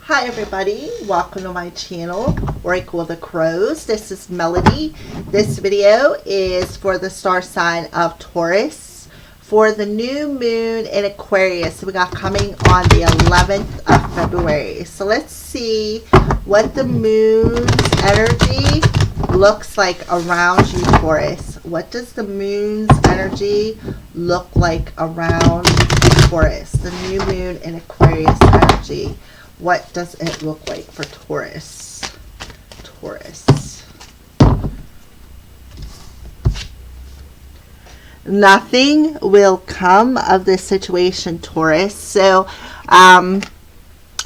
Hi everybody, welcome to my channel, Oracle of the Crows. This is Melody. This video is for the star sign of Taurus for the new moon in Aquarius we got coming on the 11th of February. So let's see what the moon's energy looks like around you, Taurus. What does the moon's energy look like around Taurus? The new moon in Aquarius energy. What does it look like for Taurus? Taurus. Nothing will come of this situation, Taurus. So,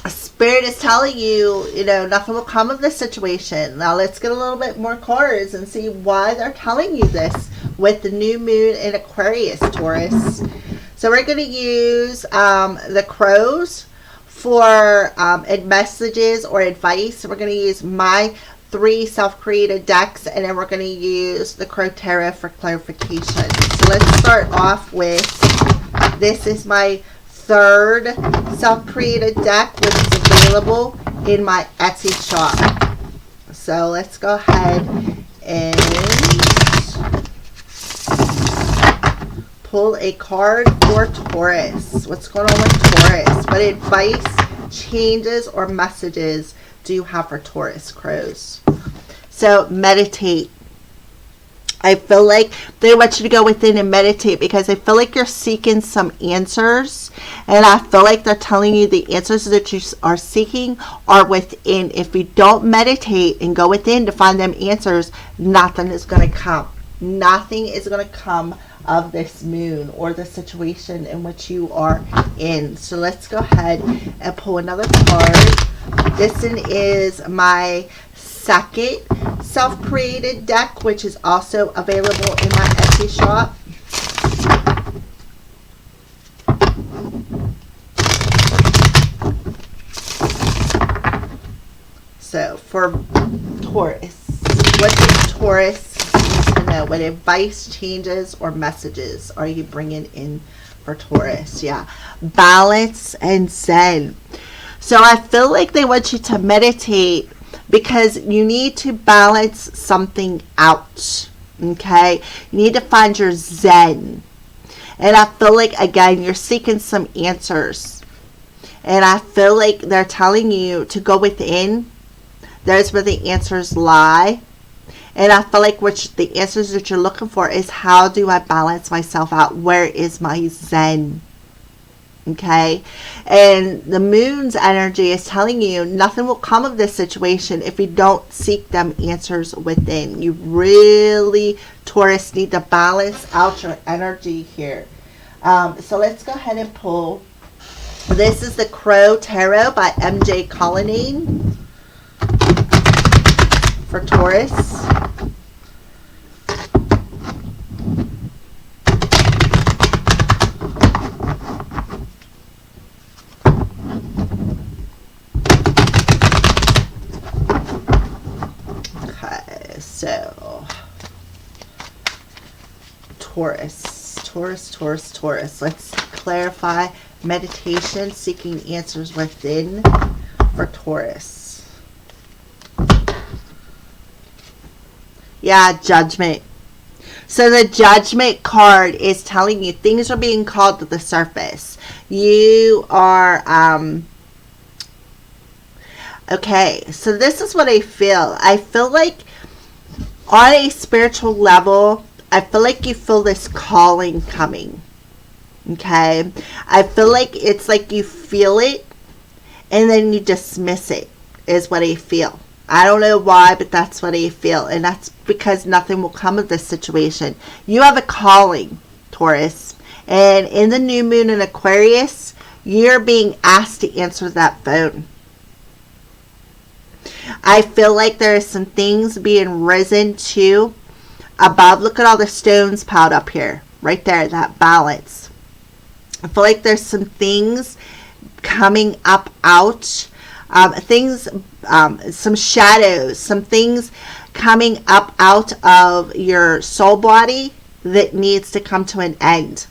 Spirit is telling you, nothing will come of this situation. Now, let's get a little bit more cards and see why they're telling you this with the new moon in Aquarius, Taurus. So, we're going to use the crows for messages or advice. We're going to use my 3 self-created decks, and then we're going to use the Crow Tarot for clarification. So let's start off with, this is my 3rd self-created deck, which is available in my Etsy shop. So let's go ahead and pull a card for Taurus. What's going on with Taurus? What advice, changes, or messages do you have for Taurus, crows? So meditate. I feel like they want you to go within and meditate because I feel like you're seeking some answers, and I feel like they're telling you the answers that you are seeking are within. If you don't meditate and go within to find them answers, nothing is going to come. Nothing is going to come of this moon or the situation in which you are in. So let's go ahead and pull another card. This one is my 2nd self-created deck, which is also available in my Etsy shop. So for Taurus, what does Taurus need to know? What advice, changes, or messages are you bringing in for Taurus? Yeah, balance and Zen. So I feel like they want you to meditate because you need to balance something out. Okay, you need to find your Zen. And I feel like, again, you're seeking some answers, and I feel like they're telling you to go within. There's where the answers lie. And I feel like the answers that you're looking for is, how do I balance myself out? Where is my Zen? Okay? And the moon's energy is telling you nothing will come of this situation if you don't seek them answers within. You really, Taurus, need to balance out your energy here. So let's go ahead and pull. This is the Crow Tarot by MJ Colonnade for Taurus. Okay, so Taurus. Let's clarify meditation, seeking answers within for Taurus. Yeah, Judgment. So the Judgment card is telling you things are being called to the surface. You are, okay, so this is what I feel. I feel like on a spiritual level, I feel like you feel this calling coming. Okay? I feel like it's like you feel it and then you dismiss it, is what I feel. I don't know why, but that's what I feel. And that's because nothing will come of this situation. You have a calling, Taurus. And in the new moon in Aquarius, you're being asked to answer that phone. I feel like there are some things being risen to above. Look at all the stones piled up here. Right there, that balance. I feel like there's some things coming up out. Some shadows, some things coming up out of your soul body that needs to come to an end.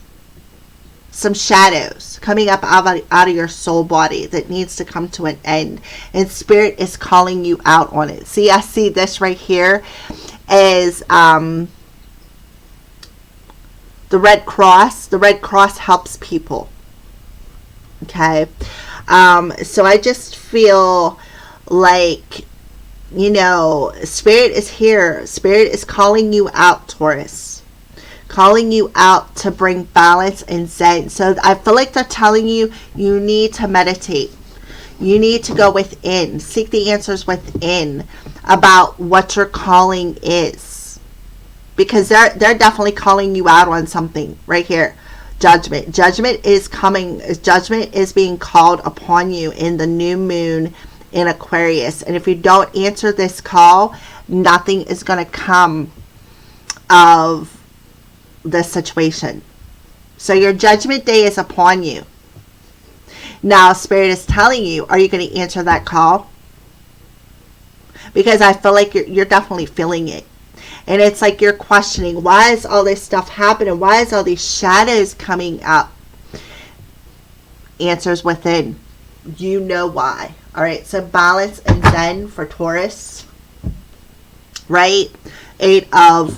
some shadows coming up out of your soul body that needs to come to an end. And Spirit is calling you out on it. See, I see this right here is the Red Cross. The Red Cross helps people. Okay. So I just feel like, you know, Spirit is here. Spirit is calling you out, Taurus. Calling you out to bring balance and Zen. So I feel like they're telling you, you need to meditate. You need to go within. Seek the answers within about what your calling is. Because they're definitely calling you out on something right here. Judgment. Judgment is coming. Judgment is being called upon you in the new moon in Aquarius. And if you don't answer this call, nothing is going to come of this situation. So your judgment day is upon you. Now Spirit is telling you, are you going to answer that call? Because I feel like you're definitely feeling it. And it's like you're questioning, why is all this stuff happening? Why is all these shadows coming up? Answers within. You know why. All right, so balance and Zen for Taurus. Right? Now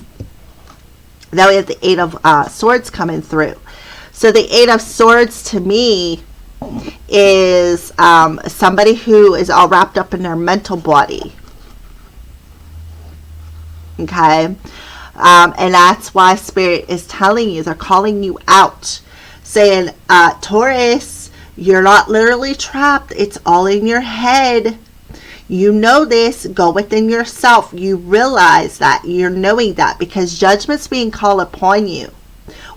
we have the Eight of Swords coming through. So the Eight of Swords to me is somebody who is all wrapped up in their mental body. Okay. And that's why Spirit is telling you, they're calling you out. Saying, Taurus, you're not literally trapped. It's all in your head. You know this. Go within yourself. You realize that. You're knowing that because judgment's being called upon you.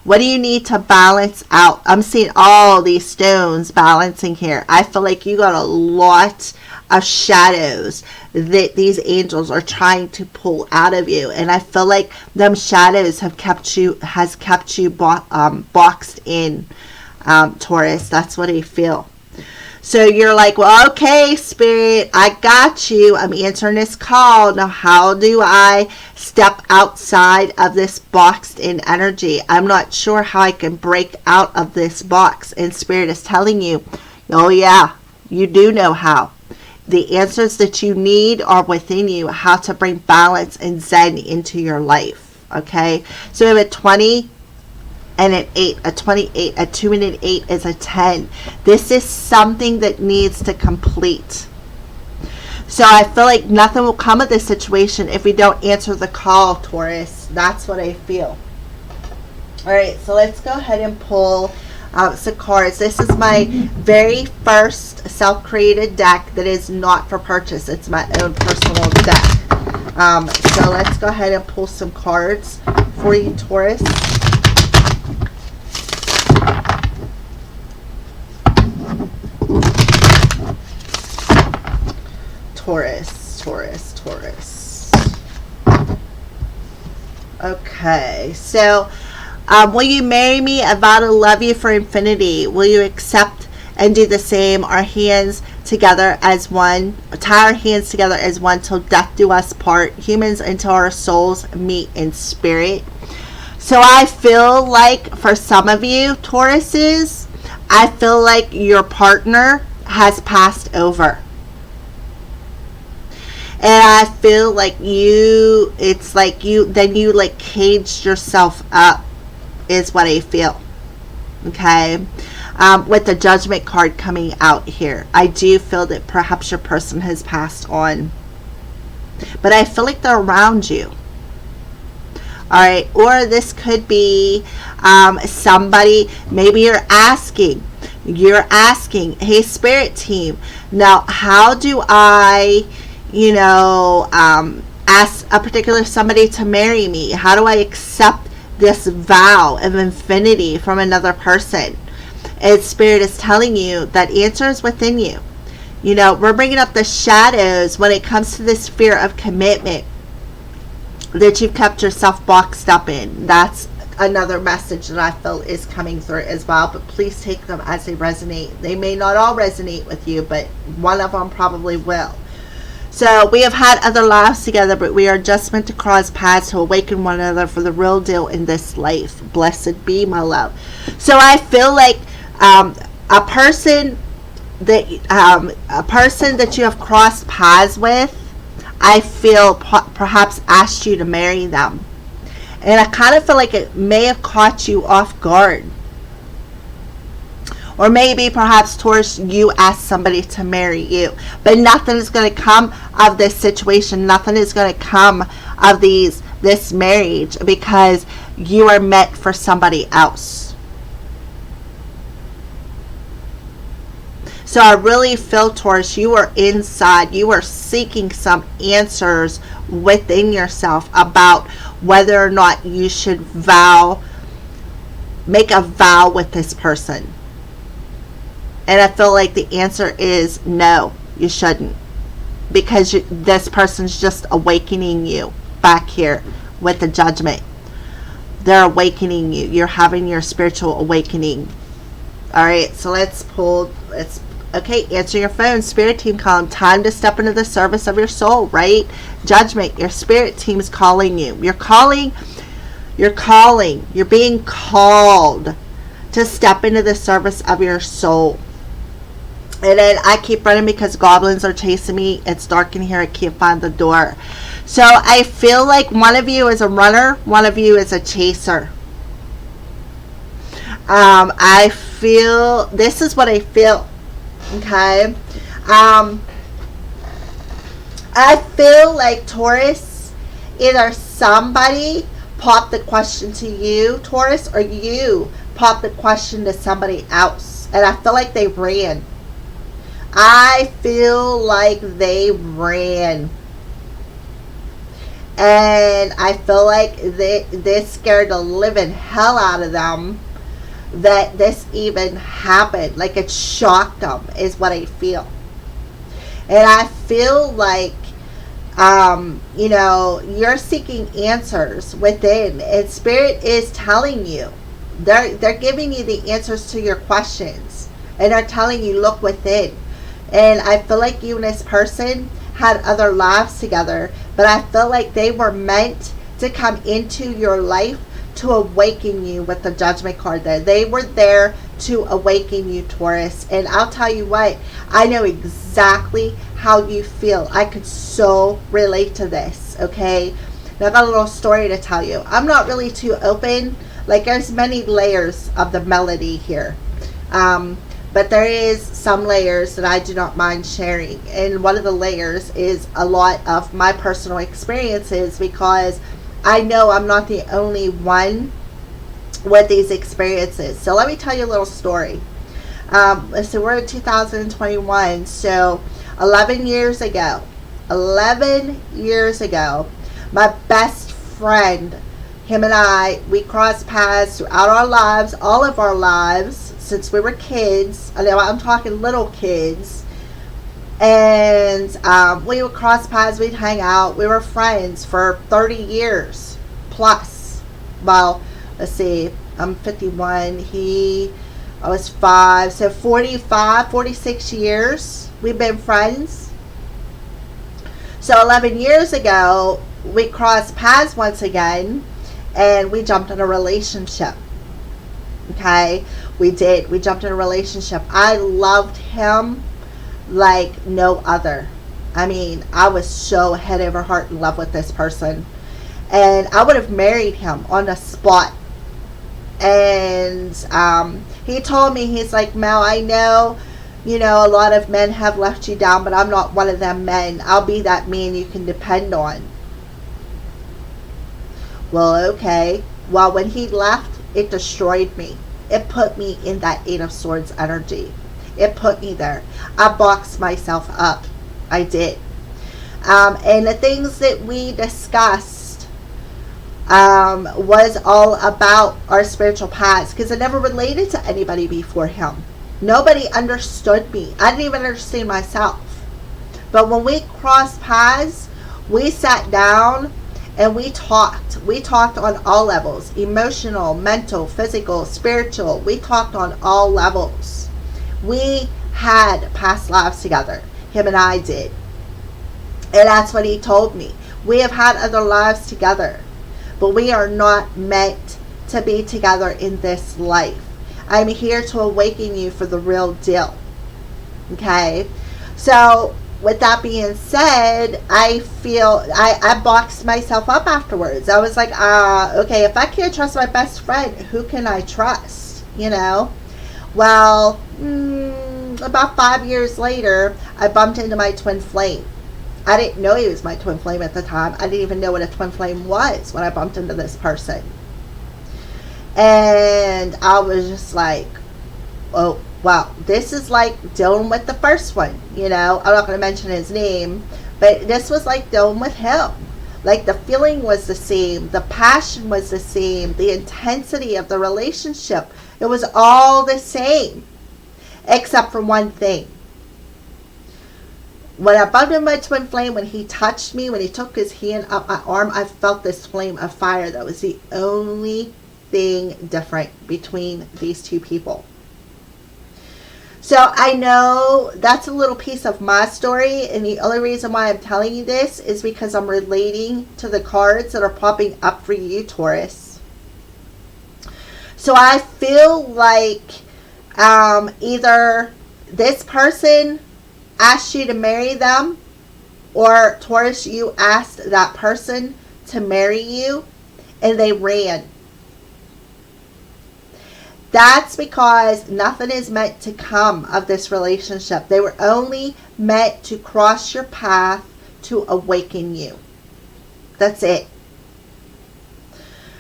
What do you need to balance out? I'm seeing all these stones balancing here. I feel like you got a lot of shadows that these angels are trying to pull out of you. And I feel like them shadows have kept you boxed in, Taurus. That's what I feel. So you're like, well, okay, Spirit, I got you. I'm answering this call. Now, how do I step outside of this boxed in energy? I'm not sure how I can break out of this box. And Spirit is telling you, oh, yeah, you do know how. The answers that you need are within you, how to bring balance and Zen into your life. Okay? So we have a 20 and an 8, a 28, a 2 and an 8 is a 10. This is something that needs to complete. So I feel like nothing will come of this situation if we don't answer the call, Taurus. That's what I feel. All right, so let's go ahead and pull some cards. This is my very first self-created deck that is not for purchase. It's my own personal deck. So let's go ahead and pull some cards for you, Taurus. Taurus. Okay, so will you marry me? I vow to love you for infinity. Will you accept and do the same? Our hands together as one. Tie our hands together as one till death do us part. Humans until our souls meet in spirit. So I feel like for some of you, Tauruses, I feel like your partner has passed over. And I feel like it's like you like caged yourself up is what I feel. Okay. With the Judgment card coming out here. I do feel that perhaps your person has passed on. But I feel like they're around you. Alright. Or this could be somebody, maybe you're asking, hey, Spirit team, now how do I ask a particular somebody to marry me? How do I accept this vow of infinity from another person? And Spirit is telling you that answer is within you. We're bringing up the shadows when it comes to this fear of commitment that you've kept yourself boxed up in. That's another message that I feel is coming through as well, but please take them as they resonate. They may not all resonate with you, but one of them probably will. So we have had other lives together, but we are just meant to cross paths to awaken one another for the real deal in this life. Blessed be, my love. So I feel like a person that you have crossed paths with, I feel perhaps asked you to marry them, and I kind of feel like it may have caught you off guard. Or maybe perhaps Taurus, you asked somebody to marry you. But nothing is going to come of this situation. Nothing is going to come of this marriage, because you are meant for somebody else. So I really feel, Taurus, you are inside. You are seeking some answers within yourself about whether or not you should make a vow with this person. And I feel like the answer is no, you shouldn't. Because this person's just awakening you back here with the Judgment. They're awakening you. You're having your spiritual awakening. Alright, so let's pull. Okay, answer your phone. Spirit team calling. Time to step into the service of your soul, right? Judgment. Your spirit team is calling you. You're calling. You're being called to step into the service of your soul. And then I keep running because goblins are chasing me. It's dark in here. I can't find the door. So I feel like one of you is a runner. One of you is a chaser. I feel, this is what I feel. Okay. I feel like, Taurus, either somebody popped the question to you, Taurus, or you popped the question to somebody else. And I feel like they ran. I feel like they ran. And I feel like they scared the living hell out of them that this even happened. Like it shocked them, is what I feel. And I feel like, you're seeking answers within. And Spirit is telling you. They're giving you the answers to your questions. And they're telling you, look within. And I feel like you and this person had other lives together, but I feel like they were meant to come into your life to awaken you with the Judgment card there. They were there to awaken you, Taurus. And I'll tell you what, I know exactly how you feel. I could so relate to this, okay? Now I've got a little story to tell you. I'm not really too open. Like, there's many layers of the melody here. But there is some layers that I do not mind sharing. And one of the layers is a lot of my personal experiences, because I know I'm not the only one with these experiences. So let me tell you a little story. So we're in 2021. So 11 years ago, my best friend, him and I, we crossed paths throughout our lives, all of our lives, since we were kids. I'm talking little kids. And we would cross paths, we'd hang out. We were friends for 30 years plus. Well, let's see, I'm 51. I was 5. So 46 years we've been friends. So 11 years ago, we crossed paths once again. And we jumped in a relationship. Okay? We did. We jumped in a relationship. I loved him like no other. I mean, I was so head over heart in love with this person. And I would have married him on the spot. And he told me, he's like, Mel, I know, a lot of men have left you down, but I'm not one of them men. I'll be that man you can depend on. Well, okay. Well, when he left, it destroyed me. It put me in that 8 of Swords energy. It put me there. I boxed myself up. I did. And the things that we discussed was all about our spiritual paths, because I never related to anybody before him. Nobody understood me. I didn't even understand myself. But when we crossed paths, we sat down and we talked. We talked on all levels. Emotional, mental, physical, spiritual. We talked on all levels. We had past lives together. Him and I did. And that's what he told me. We have had other lives together, but we are not meant to be together in this life. I'm here to awaken you for the real deal. Okay? So, with that being said, I feel I boxed myself up afterwards. I was like, okay, if I can't trust my best friend, who can I trust? You know? Well, about 5 years later, I bumped into my twin flame. I didn't know he was my twin flame at the time. I didn't even know what a twin flame was when I bumped into this person. And I was just like, oh, wow, this is like dealing with the first one, you know. I'm not going to mention his name, but this was like dealing with him. Like, the feeling was the same, the passion was the same, the intensity of the relationship, it was all the same, except for one thing. When I bumped into my twin flame, when he touched me, when he took his hand up my arm, I felt this flame of fire. That was the only thing different between these two people. So I know that's a little piece of my story, and the only reason why I'm telling you this is because I'm relating to the cards that are popping up for you, Taurus. So I feel like either this person asked you to marry them, or Taurus, you asked that person to marry you, and they ran. That's because nothing is meant to come of this relationship. They were only meant to cross your path to awaken you. That's it.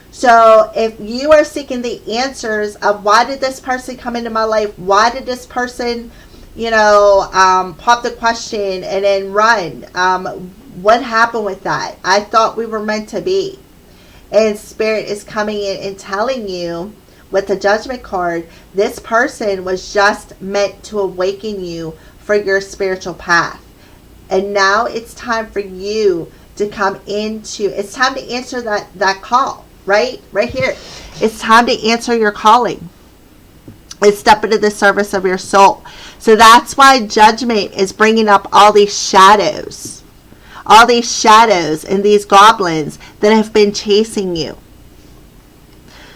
So if you are seeking the answers of why did this person come into my life, why did this person, you know, pop the question and then run, what happened with that? I thought we were meant to be. And Spirit is coming in and telling you with the Judgment card, this person was just meant to awaken you for your spiritual path. And now it's time for you to come into, it's time to answer that call, right? Right here. It's time to answer your calling. It's step into the service of your soul. So that's why Judgment is bringing up all these shadows. All these shadows and these goblins that have been chasing you,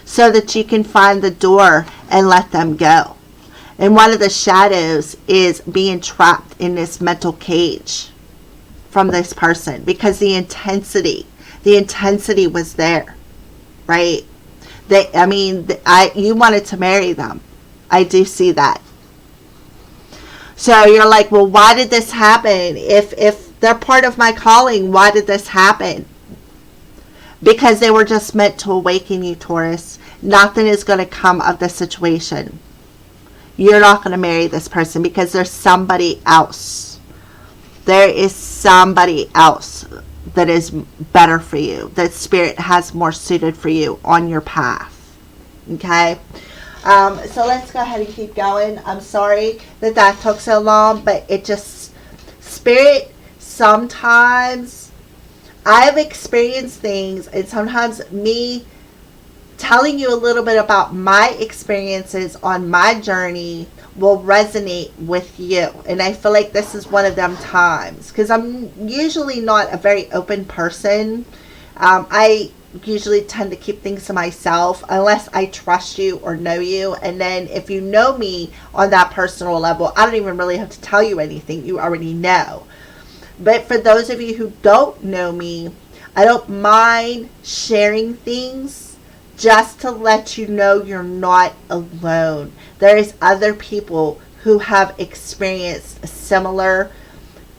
so that you can find the door and let them go. And one of the shadows is being trapped in this mental cage from this person, because the intensity was there, right? You wanted to marry them. I do see that. So you're like, well, why did this happen? If they're part of my calling, why did this happen? Because they were just meant to awaken you, Taurus. Nothing is going to come of this situation. You're not going to marry this person because there's somebody else. There is somebody else that is better for you, that Spirit has more suited for you on your path. Okay? So let's go ahead and keep going. I'm sorry that took so long, but it just, Spirit, sometimes I've experienced things, and sometimes me telling you a little bit about my experiences on my journey will resonate with you. And I feel like this is one of them times, because I'm usually not a very open person. I usually tend to keep things to myself unless I trust you or know you. And then if you know me on that personal level, I don't even really have to tell you anything. You already know. But for those of you who don't know me, I don't mind sharing things just to let you know you're not alone. There's other people who have experienced similar,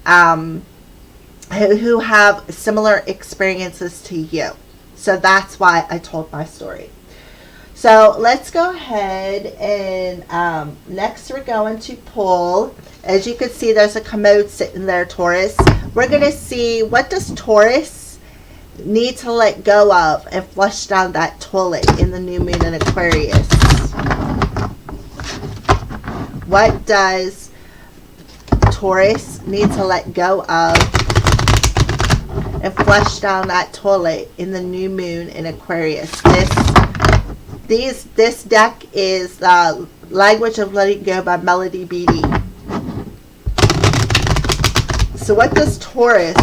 who have similar experiences to you. So that's why I told my story. So let's go ahead and next we're going to pull. As you can see, there's a commode sitting there, Taurus. We're going to see, what does Taurus need to let go of and flush down that toilet in the new moon in Aquarius? What does Taurus need to let go of and flush down that toilet in the new moon in Aquarius? This deck is Language of Letting Go by Melody Beattie. So what does Taurus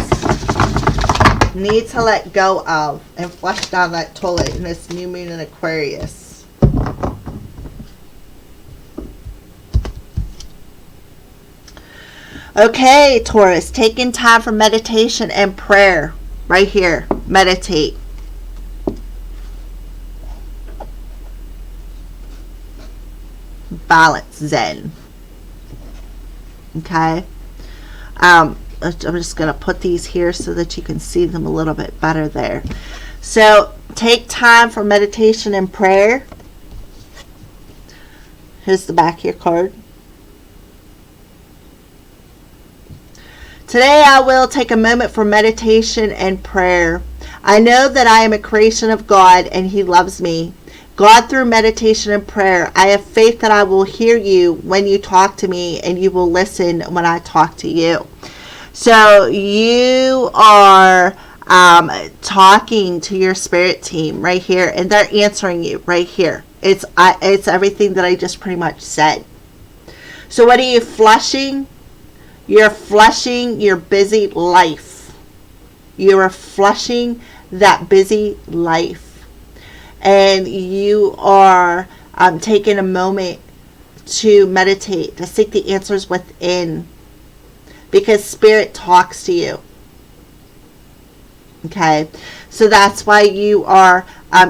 need to let go of and flush down that toilet in this new moon in Aquarius? Okay, Taurus, taking time for meditation and prayer. Right here, meditate. Balance, Zen. Okay. I'm just going to put these here so that you can see them a little bit better there. So take time for meditation and prayer. Here's the back of your card. Today I will take a moment for meditation and prayer. I know that I am a creation of God and He loves me. God, through meditation and prayer, I have faith that I will hear you when you talk to me and you will listen when I talk to you. So you are talking to your spirit team right here, and they're answering you right here. It's everything that I just pretty much said. So what are you flushing? You're flushing your busy life. You are flushing that busy life. And you are taking a moment to meditate, to seek the answers within. Because Spirit talks to you. Okay? So that's why you are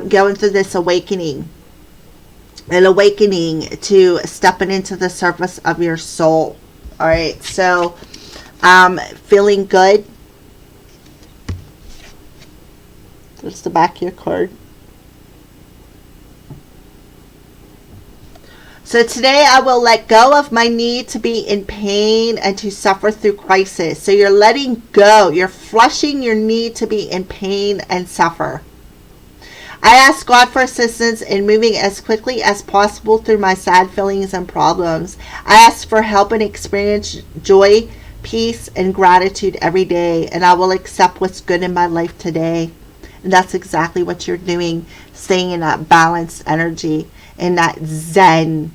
going through this awakening. An awakening to stepping into the surface of your soul. Alright, so feeling good. There's the back of your card. So today I will let go of my need to be in pain and to suffer through crisis. So you're letting go. You're flushing your need to be in pain and suffer. I ask God for assistance in moving as quickly as possible through my sad feelings and problems. I ask for help and experience joy, peace, and gratitude every day. And I will accept what's good in my life today. And that's exactly what you're doing. Staying in that balanced energy. In that Zen.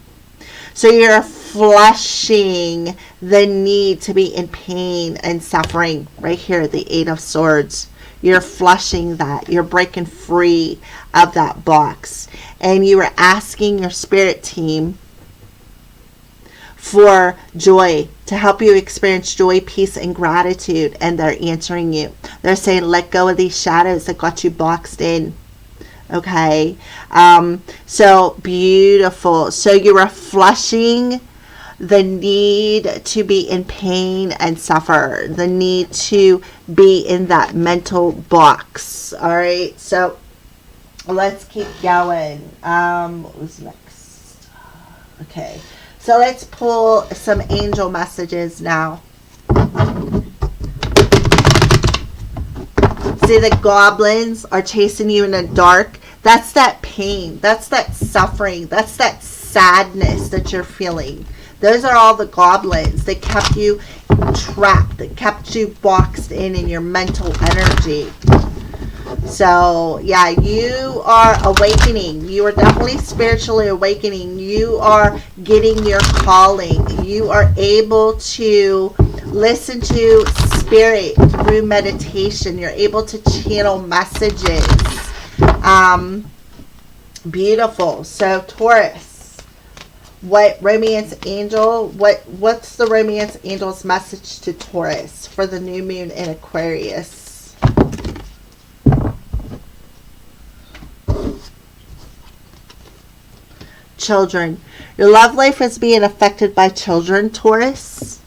So you're flushing the need to be in pain and suffering. Right here, the Eight of Swords. You're flushing that. You're breaking free of that box. And you are asking your spirit team for joy, to help you experience joy, peace, and gratitude. And they're answering you. They're saying, let go of these shadows that got you boxed in. Okay, so beautiful. So you are flushing the need to be in pain and suffer, the need to be in that mental box. All right, so let's keep going. What was next? Okay, so let's pull some angel messages now. See, the goblins are chasing you in the dark. That's that pain. That's that suffering. That's that sadness that you're feeling. Those are all the goblins that kept you trapped, that kept you boxed in your mental energy. So, yeah, you are awakening. You are definitely spiritually awakening. You are getting your calling. You are able to listen to spirit through meditation. You're able to channel messages. Beautiful. So Taurus, what romance angel, what's the romance angel's message to Taurus for the new moon in Aquarius? Children. Your love life is being affected by children, Taurus.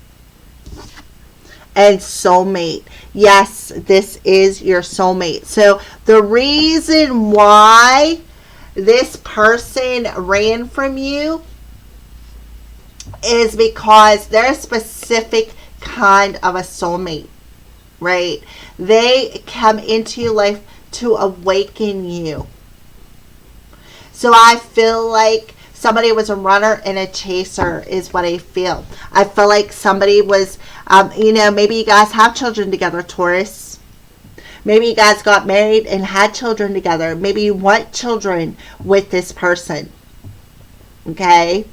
And soulmate. Yes, this is your soulmate. So the reason why this person ran from you is because they're a specific kind of a soulmate, right? They come into your life to awaken you. So I feel like somebody was a runner and a chaser is what I feel. I feel like somebody was, maybe you guys have children together, Taurus. Maybe you guys got married and had children together. Maybe you want children with this person. Okay?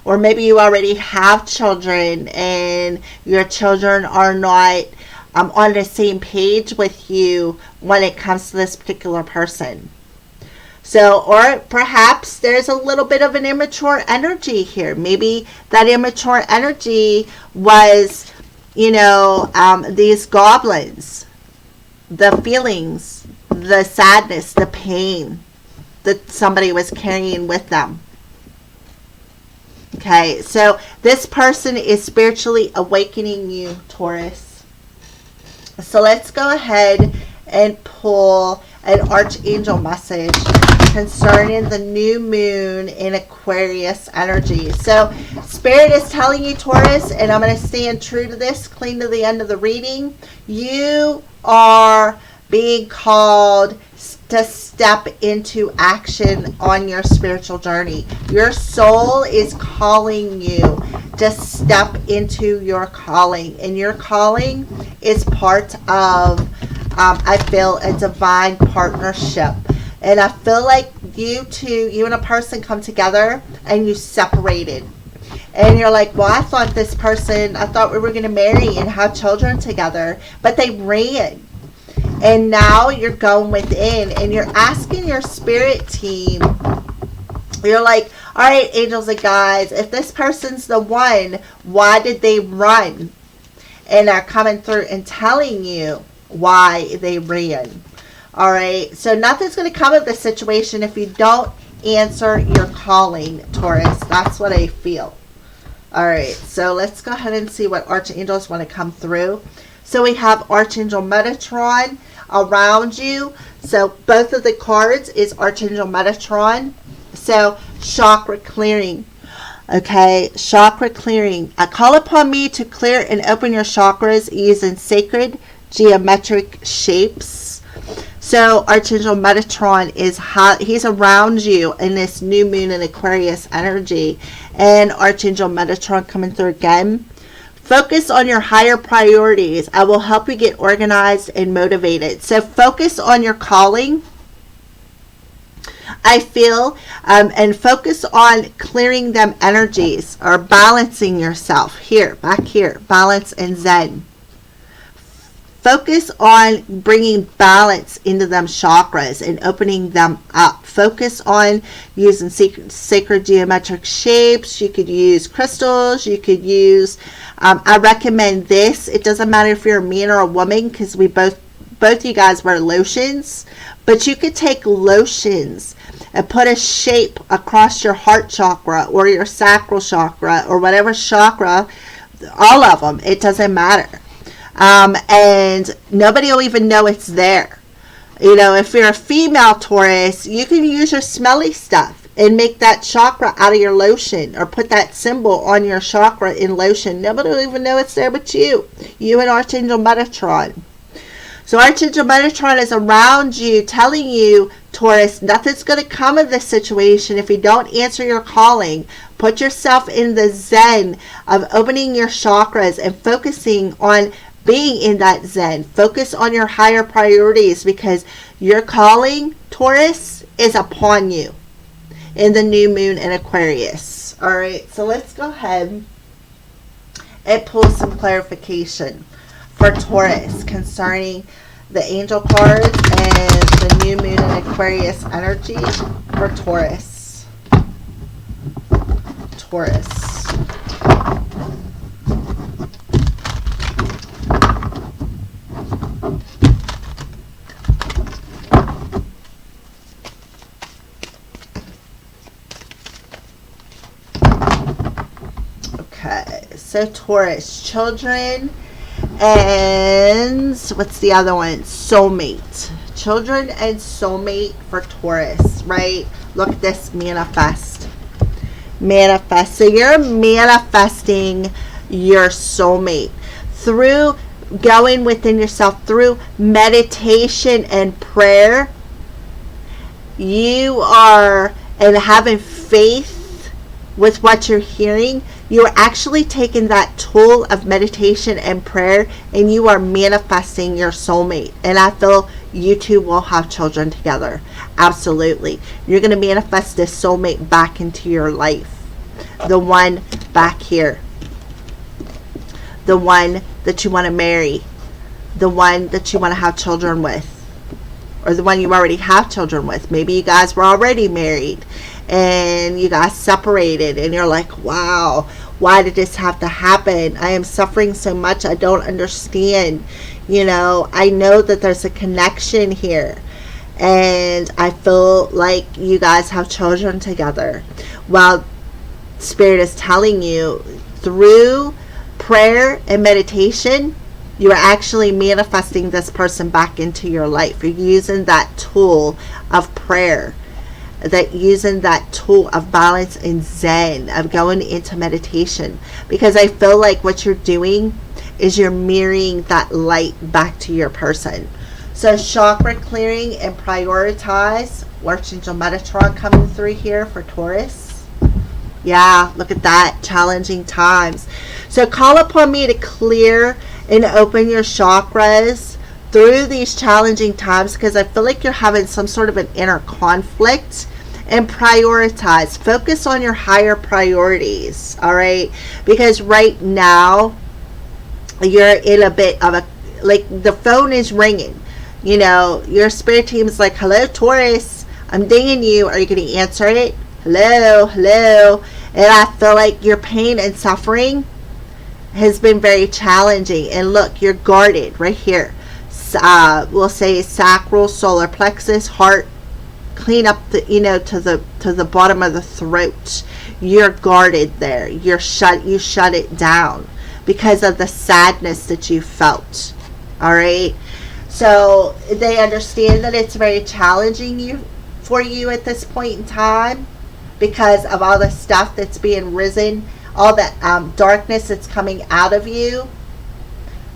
Or maybe you already have children and your children are not on the same page with you when it comes to this particular person. So, or perhaps there's a little bit of an immature energy here. Maybe that immature energy was, these goblins, the feelings, the sadness, the pain that somebody was carrying with them. Okay, so this person is spiritually awakening you, Taurus. So let's go ahead and pull an Archangel message concerning the new moon in Aquarius energy. So Spirit is telling you, Taurus, and I'm going to stand true to this, clean to the end of the reading. You are being called to step into action on your spiritual journey. Your soul is calling you to step into your calling. And your calling is part of, I feel, a divine partnership. And I feel like you and a person come together and you separated. And you're like, well, I thought we were going to marry and have children together. But they ran. And now you're going within and you're asking your spirit team. You're like, all right, angels and guides, if this person's the one, why did they run? And are coming through and telling you why they ran. All right, so nothing's going to come of this situation if you don't answer your calling, Taurus. That's what I feel. All right, so let's go ahead and see what archangels want to come through. So we have Archangel Metatron around you. So both of the cards is Archangel Metatron. So chakra clearing. Okay, chakra clearing. I call upon me to clear and open your chakras using sacred geometric shapes. So Archangel Metatron he's around you in this new moon in Aquarius energy. And Archangel Metatron coming through again. Focus on your higher priorities. I will help you get organized and motivated. So focus on your calling, I feel, and focus on clearing them energies or balancing yourself. Back here, balance and Zen. Focus on bringing balance into them chakras and opening them up. Focus on using sacred geometric shapes. You could use crystals. You could use, I recommend this. It doesn't matter if you're a man or a woman because we both you guys wear lotions. But you could take lotions and put a shape across your heart chakra or your sacral chakra or whatever chakra, all of them. It doesn't matter. And nobody will even know it's there. If you're a female Taurus, you can use your smelly stuff and make that chakra out of your lotion or put that symbol on your chakra in lotion. Nobody will even know it's there but you and Archangel Metatron. So Archangel Metatron is around you telling you, Taurus, nothing's going to come of this situation if you don't answer your calling. Put yourself in the Zen of opening your chakras and focusing on being in that Zen. Focus on your higher priorities because your calling, Taurus, is upon you in the new moon in Aquarius. All right, so let's go ahead and pull some clarification for Taurus concerning the angel cards and the new moon in Aquarius energy for Taurus. Okay, so Taurus, children, and what's the other one? Soulmate. Children and soulmate for Taurus, right? Look at this, manifest. So you're manifesting your soulmate through going within yourself, through meditation and prayer. You are, and having faith with what you're hearing, you're actually taking that tool of meditation and prayer and you are manifesting your soulmate. And I feel you two will have children together. Absolutely. You're going to manifest this soulmate back into your life. The one back here. The one that you want to marry. The one that you want to have children with. Or the one you already have children with. Maybe you guys were already married and you guys separated and you're like, wow, why did this have to happen? I am suffering so much. I don't understand. You know, I know that there's a connection here. And I feel like you guys have children together. Well, Spirit is telling you through prayer and meditation, you are actually manifesting this person back into your life. You're using that tool of prayer, using that tool of balance and Zen, of going into meditation. Because I feel like what you're doing is you're mirroring that light back to your person. So chakra clearing and prioritize. Archangel Metatron coming through here for Taurus. Yeah, look at that. Challenging times. So call upon me to clear and open your chakras through these challenging times, because I feel like you're having some sort of an inner conflict. And prioritize. Focus on your higher priorities. All right. Because right now you're in a bit of a, like, the phone is ringing. You know, your spirit team is like, hello, Taurus, I'm dinging you. Are you going to answer it? Hello, hello. And I feel like your pain and suffering has been very challenging. And look, you're guarded right here. We'll say sacral, solar plexus, heart, clean up the, you know, to the bottom of the throat. You're guarded there. You shut it down because of the sadness that you felt. All right. So they understand that it's very challenging for you at this point in time because of all the stuff that's being risen, all that darkness that's coming out of you.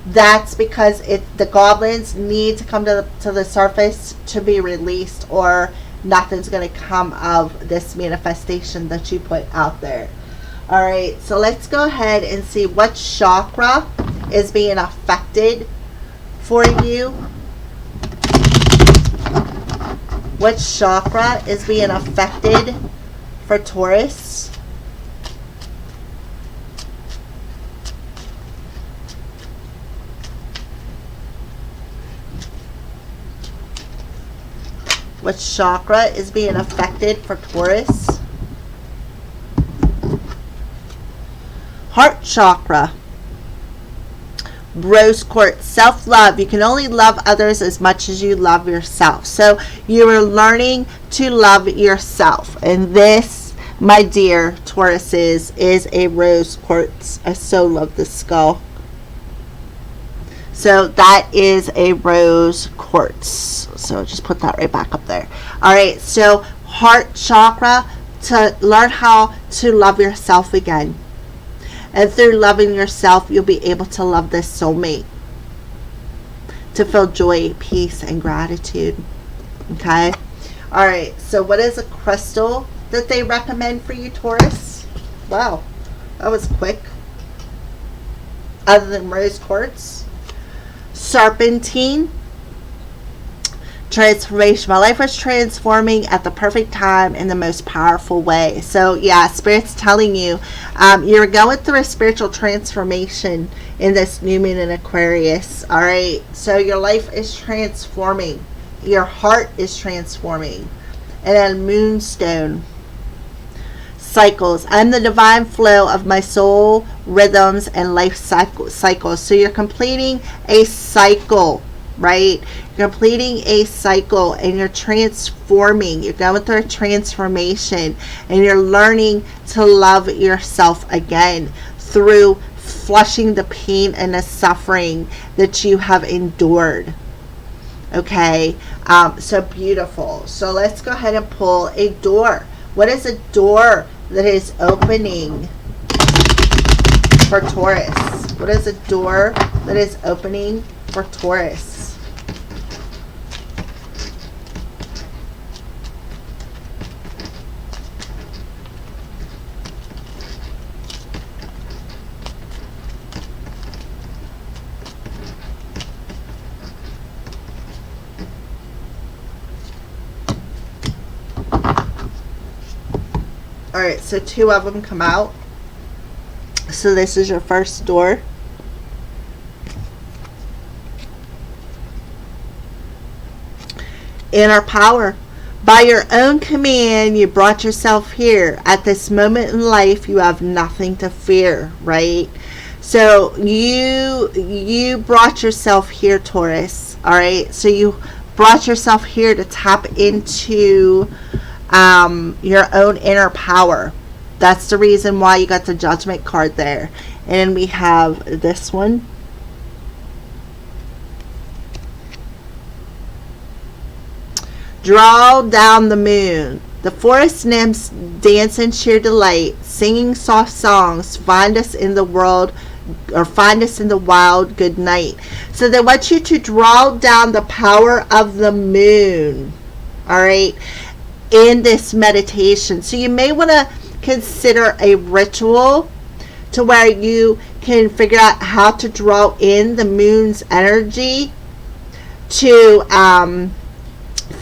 That's because the goblins need to come to the surface to be released, or nothing's going to come of this manifestation that you put out there. All right, so let's go ahead and see what chakra is being affected for you. What chakra is being affected for Taurus? What chakra is being affected for Taurus? Heart chakra. Rose quartz, self-love. You can only love others as much as you love yourself. So you are learning to love yourself. And this, my dear Tauruses, is a rose quartz. I so love this skull. So that is a rose quartz. So just put that right back up there. All right, so heart chakra, to learn how to love yourself again. And through loving yourself, you'll be able to love this soulmate. To feel joy, peace, and gratitude. Okay? All right, so what is a crystal that they recommend for you, Taurus? Wow, that was quick. Other than rose quartz. Serpentine. Transformation. My life was transforming at the perfect time in the most powerful way. So yeah, Spirit's telling you you're going through a spiritual transformation in this new moon in Aquarius. All right, so your life is transforming, your heart is transforming. And then moonstone. Cycles. I'm the divine flow of my soul, rhythms, and life cycles. So you're completing a cycle, right? You're completing a cycle and you're transforming. You're going through a transformation and you're learning to love yourself again through flushing the pain and the suffering that you have endured. Okay, so beautiful. So let's go ahead and pull a door. What is a door that is opening for Taurus? What is a door that is opening for Taurus? All right, so 2 of them come out. So this is your first door. Inner power. By your own command, you brought yourself here. At this moment in life, you have nothing to fear, right? So you brought yourself here, Taurus. All right. So you brought yourself here to tap into your own inner power. That's the reason why you got the Judgment card there. And we have this one. Draw down the moon. The forest nymphs dance in sheer delight, singing soft songs. Find us in the world, or find us in the wild. Good night. So they want you to draw down the power of the moon. All right, in this meditation. So you may want to consider a ritual to where you can figure out how to draw in the moon's energy to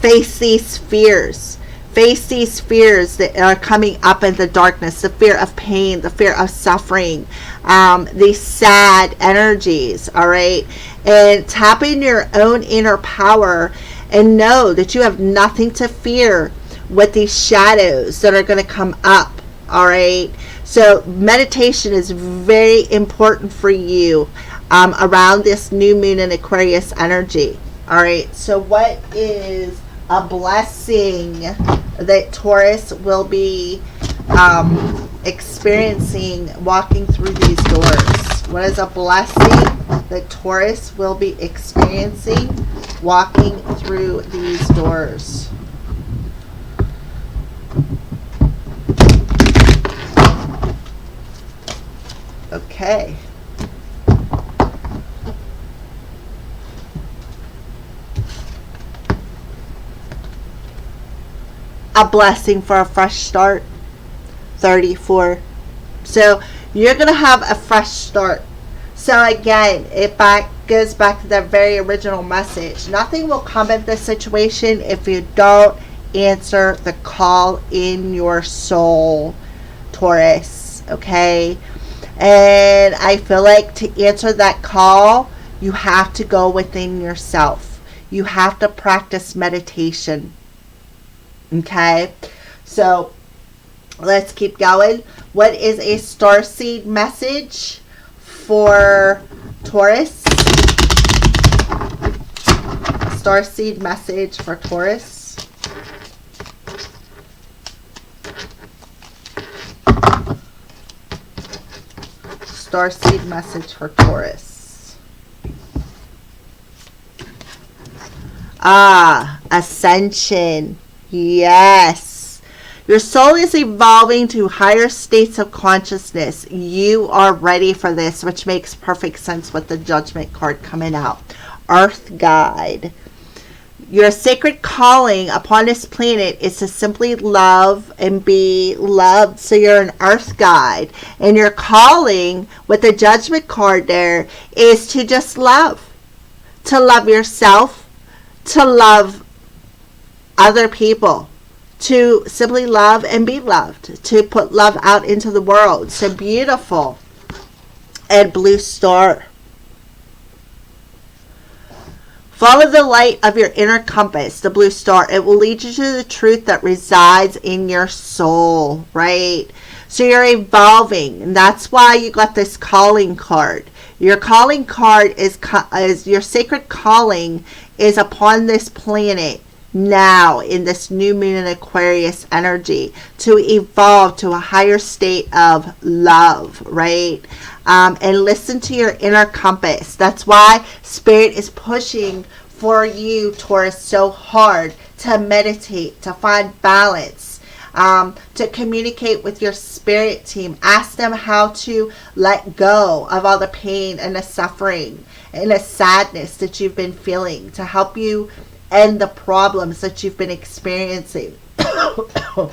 face these fears. Face these fears that are coming up in the darkness. The fear of pain, the fear of suffering, these sad energies, all right? And tap in your own inner power and know that you have nothing to fear with these shadows that are going to come up, all right? So meditation is very important for you around this new moon in Aquarius energy, all right? So what is a blessing that Taurus will be experiencing walking through these doors? What is a blessing that Taurus will be experiencing walking through these doors? Okay. A blessing for a fresh start. 34. So you're going to have a fresh start. So again, it goes back to the very original message. Nothing will come in this situation if you don't answer the call in your soul, Taurus. Okay? And I feel like to answer that call, you have to go within yourself. You have to practice meditation. Okay, so let's keep going. What is a starseed message for Taurus? Starseed message for Taurus. Starseed message for Taurus. Ascension. Yes. Your soul is evolving to higher states of consciousness. You are ready for this, which makes perfect sense with the Judgment card coming out. Earth Guide. Your sacred calling upon this planet is to simply love and be loved. So you're an Earth Guide. And your calling with the Judgment card there is to just love. To love yourself. To love other people, to simply love and be loved, to put love out into the world. So beautiful. And blue star. Follow the light of your inner compass, the blue star. It will lead you to the truth that resides in your soul, right? So you're evolving, and that's why you got this calling card. Your calling card is your sacred calling is upon this planet now in this new moon in Aquarius energy to evolve to a higher state of love, right? And listen to your inner compass. That's why Spirit is pushing for you, Taurus, so hard to meditate, to find balance, to communicate with your spirit team. Ask them how to let go of all the pain and the suffering and the sadness that you've been feeling, to help you end the problems that you've been experiencing. All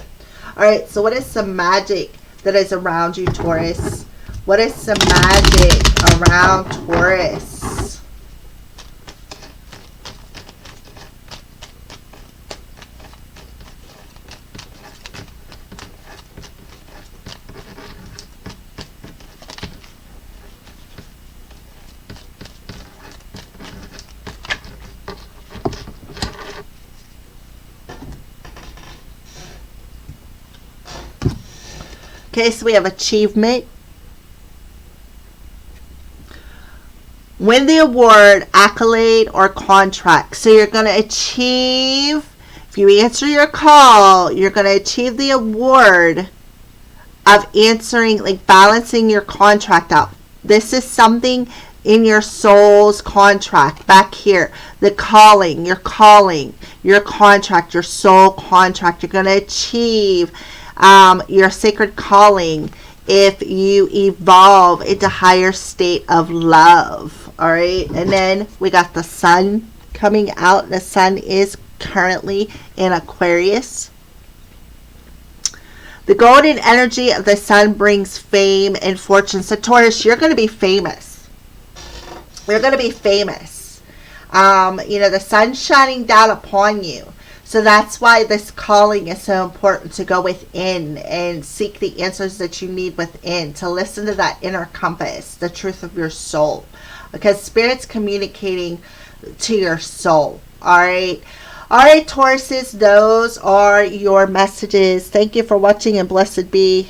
right, so what is some magic that is around you, Taurus? What is some magic around Taurus? Okay, so we have achievement. Win the award, accolade, or contract. So you're going to achieve, if you answer your call, you're going to achieve the award of answering, like balancing your contract out. This is something in your soul's contract back here. The calling, your contract, your soul contract. You're going to achieve your sacred calling if you evolve into higher state of love. All right, and then we got the sun coming out. The sun is currently in Aquarius. The golden energy of the sun brings fame and fortune. So Taurus, you're going to be famous. You're going to be famous. The sun's shining down upon you. So that's why this calling is so important, to go within and seek the answers that you need within, to listen to that inner compass, the truth of your soul. Because Spirit's communicating to your soul. All right. All right, Tauruses, those are your messages. Thank you for watching, and blessed be.